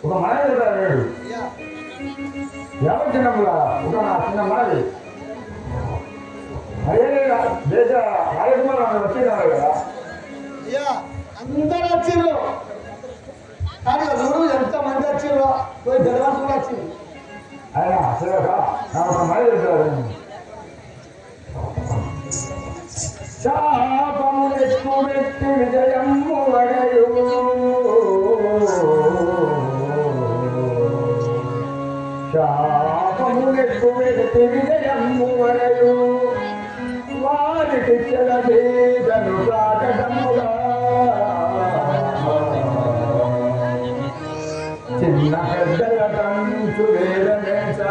ఒక మనవి లేడు ఎవరు చిన్నప్పుడు ఒక నా చిన్న మనవి అదే దేశ రాజకుమారు వచ్చినారు కదా అందరూ వచ్చిండ్రు కానీ చూడు ఎంత మంది వచ్చిండ్రు పోయి ధనవంతులు వచ్చింది ఆయన సేవక నా ఒక మనవి చేశారు శాపము ఎక్కువ వ్యక్తి విజయము వడయు శాపము ఎక్కువ వ్యక్తి విజయము వడయు వారికి చెలవేదను కాకటముగా చిన్న పెద్దల కంచు వేదనంచ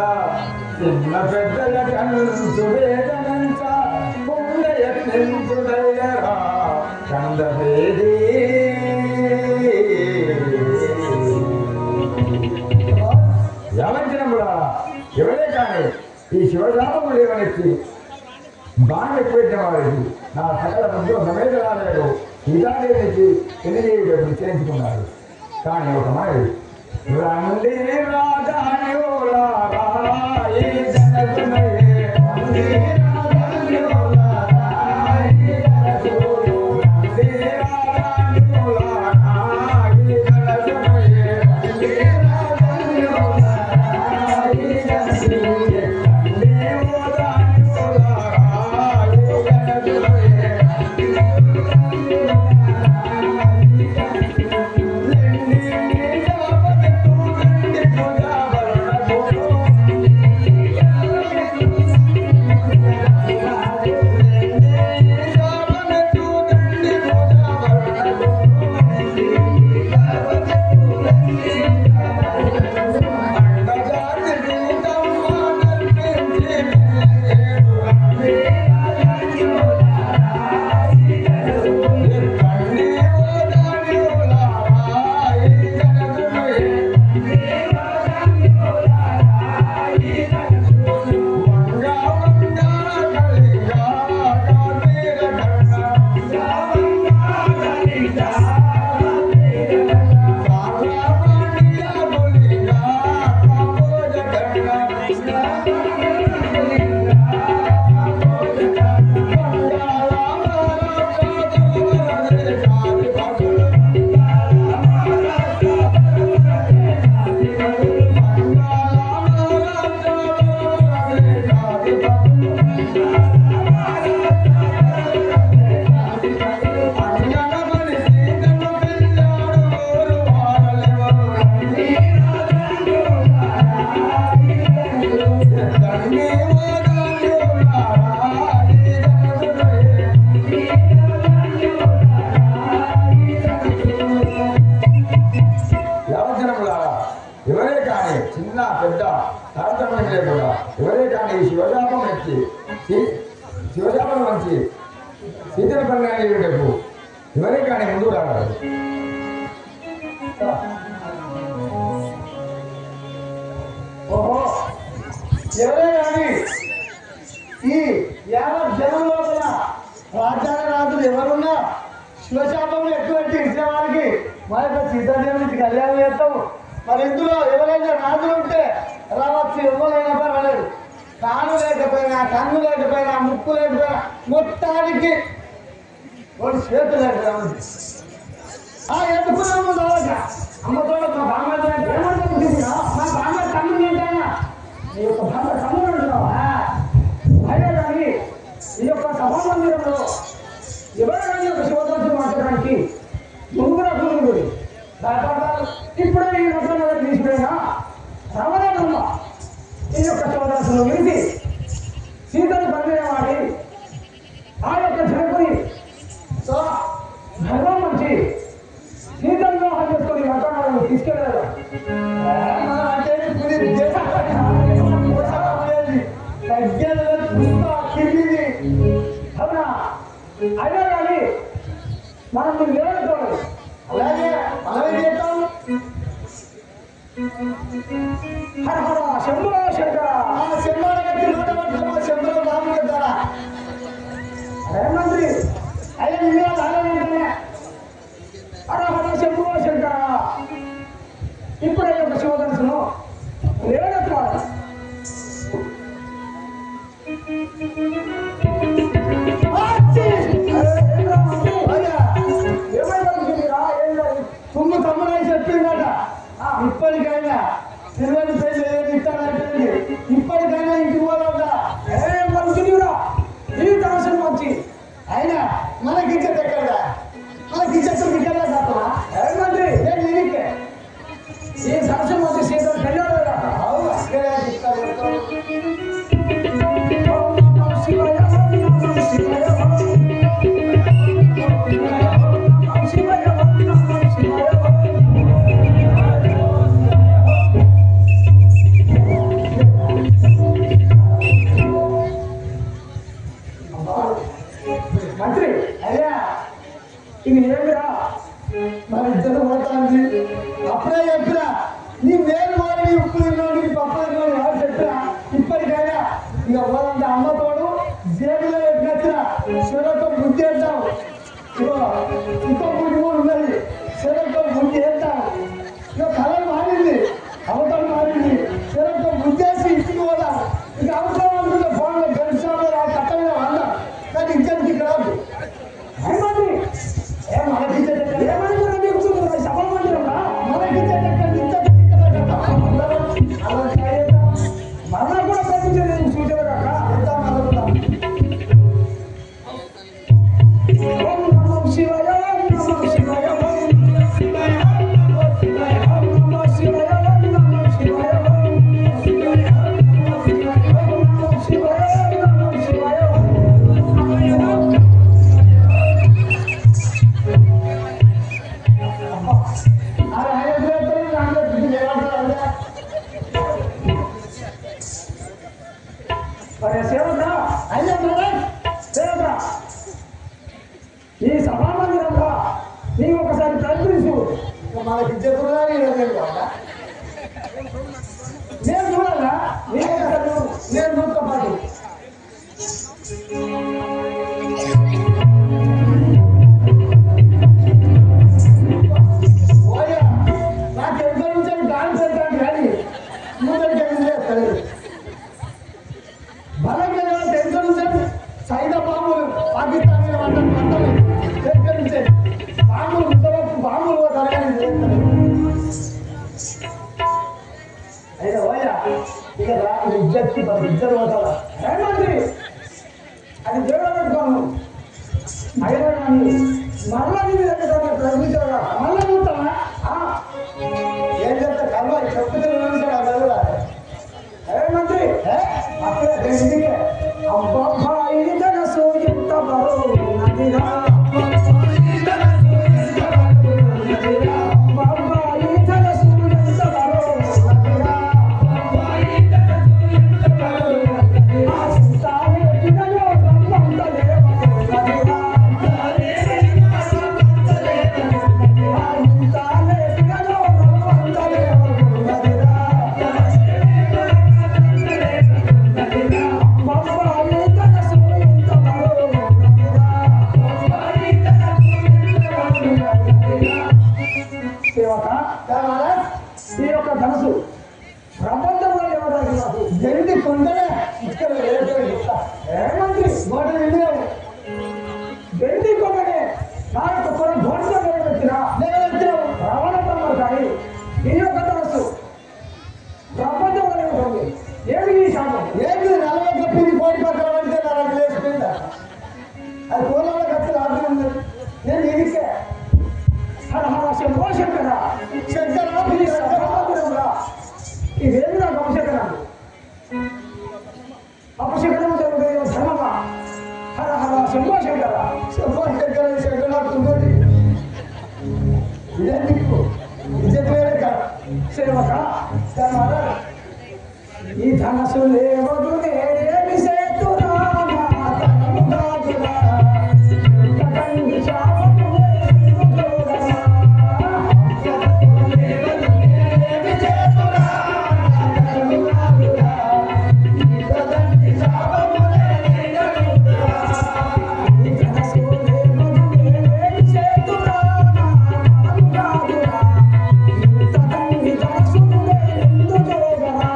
చిన్న పెద్దల కంచు వేదనంచ పుణ్యయత్నించుదయ్యరా కందవేది యావంచనములా ఎవరే కానీ ఈ శివశాపము లేవనెత్తి బాగా ఎక్కువైన వారికి నా సకల బంధువు సమేత రాలేదు సీతాదేవికి పెళ్లి చేయడం చేయించుకున్నారు కానీ ఒక మాట రండి ఎవరే కానీ చిన్న పెద్ద తారతమ్యం లేకుండా ఎవరే కానీ శివశాపం ఎత్తి శివశాపం మంచి సీతల పల్లి ఎవరే కానీ ముందు రాగలరు ఓహో ఎవరే కానీ ఈ యావత్ జనం లోపల రాజ్యాల రాజులు ఎవరున్నా శివశాపములు ఎక్కువ ఇచ్చిన వారికి మా యొక్క సీతాదేవి నుంచి కళ్యాణం చేస్తాము మరి ఇందులో ఎవరైనా రాజులు ఉంటే రావచ్చు ఎవరైనా పర్వాలేదు కాను లేకపోయినా కన్ను లేకపోయినా ముక్కు లేకపోయినా మొత్తానికి వాడు చేతు లేకపోయినా ఎందుకున్నాము రావచ్చా అమ్మతో మా బామ్మ మా బామ్మ తమ్ముడు ఏంటన్నా నీ యొక్క బామ్మ తమ్ముడు ఉంటున్నావా అదే కానీ ఈ యొక్క సభామందిరంలో ఎవరైనా ఒక శివదర్శనం మాట్లాడడానికి ముందుగా కూర్చుంటుంది ఇప్పుడే ఈ రకంగా తీసిపోయినా రమణ బ్రహ్మ ఈ యొక్క శివదాసును విరిసి సీతను పరిణయమాడి ఆ యొక్క జనకుని ధర్మం మంచి సీతను వివాహం చేసుకొని మతాలను తీసుకెళ్ళారు. అవునా? అయినా కానీ మనం మీరు లేవనుకోవాలి. అలాగే మనం చేద్దాం. హర హర శంభో శంకర శంభో బాబు కదా మంత్రి అయ్యా నిన్న అలాగే హర హర శంభో శంకర. ఇప్పుడే ఒక శివధనుసును లేవనెత్తాలి. తుమ్ము తమ్ముడని చెప్పిందట. ఇప్పటికైనా తిరువని పేరు ఇస్తానంటే ఇప్పటికైనా ఇంటికి పోదా మనుషునిరా ఈ దర్శనం వచ్చి అయినా మనకి ఇచ్చేది ఎక్కడా? మనకి ఇచ్చేది ఇక్కడ మంత్రి నేను నిరికే ఈ దర్శనం వచ్చి సీతం కళ్యాణ అవును అక్కడే మంత్రి అయ్యా ఇది ఏమిరా మన ఇద్దరు పోతాంది. అప్పుడే చెప్పినా నీ మేలు పోని నీ ఉప్పు తిన్నాడు నీ పప్పు తిన్నాడు ఎవరు చెప్పినా ఇప్పటికైనా ఇక పోదంటే అమ్మతోడు జేబులో పెట్టిన శివతో బుద్ధి వేద్దాం. ఇంకో బుద్ధి కూడా ఉన్నది. శివతో బుద్ధి వేద్దాం. ఇక కలర్ మారింది, అవతల మారింది. శివతో బుద్ధి వేసి ఇంటికి పోదాం. ఇక అవసరం అనుకుంటే ఫోన్లో గెలిచాము కట్ట మీద వందాం. కానీ ఇద్దరికి ఇక్కడ వద్దు. మంత్రి మనకి సభ మందిరంగా మనకి మరణ కూడా ప్రయత్నించేది చూసేవారు కాక ఓం నమో శివాయ ఓం నమో శివాయ ఓం నమో శివాయ ఓం నమో శివాయ ఓం నమో శివాయ ఓం నమో శివాయ ఓం నమో శివాయ ఓం నమో శివాయ ఓం నమో శివాయ సేవకుడా అయ్యా సేవకుడా ఈ సభా మందిరంగా నీవు ఒకసారి ప్రయత్నించు. మనకి చెప్పుకున్నా నేను చూడాలా నీవు ఒకసారి నేను చూస్తా పాటు ఓయా నాకు ఎంత నుంచి గాలి పెడతాను కానీ ముందరికి వెళ్ళి బలంగా టెన్షన్ నుంచి సైద బాంబులు పాకిస్తాన్ మీద పంటలు సేకరించే బాంబులు ముద్దవకు బాంబులు తరగని అయితే ఓయా ఇక ఇజ్జత్కి ఇద్దరు పోతారా ఏమండి అది దేవుడు పెట్టుకోను అయినా కానీ మరలా నీ మీద ప్రయత్నించారా మళ్ళీ చూస్తావా ఏం చెప్తా కర్మ చెప్తే ఏమండి అప్పుడే రెండింటికే అబ్బాయి జనసు ఎంత బరువున్నదిరా అబ్బాయి జనసు ఎంత బరువున్నదిరా ఆ సింతానే పిల్లలు రమ్మంతలేవన్నదిరా ఆ సింతానే పిల్లలు రమ్మంతలేవన్నదిరా ఈ యొక్క ధనసు ప్రపంచంలో ఎవరికి నాకు జరిగి కొండనే ఇక్కడ ఏమంత్రి గోడ వెళ్ళాము వెండి కొననే నా యొక్క కొన్ని భోజనం వచ్చిన నేను రావణ బ్రహ్మ కానీ ఈ యొక్క ధనసు ప్రపంచంలో ఉంటుంది. ఏమి ఈ శాతం ఏంటి 40 కప్పిని కోడి పక్కన పడితే నాకు లేచిపోయిందా అది కోళ్ళ కప్పి రాత్రి ఉంది నేను ఇదికే హర హర శంభో శంకర శంకర ఈ సభామందిరంలో ఈ ధనసు లేవదు నేడేమి సేతురా తనము కాదురా తనంగి శాపము చూడరా లేవదు నేడేమి సేతురా తనము కాదురా తనంగి శాపము చూడరా ఈ ధనసు లేవదు నేడేమి సేతురా తనము కాదురా తనంగి ధనసు లేవదు చూడరా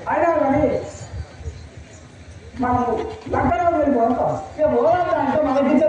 అయినా కానీ మనకు లంకరావు వెళ్ళి పోతాం. ఇక పోరాట అంటే మనకిచ్చే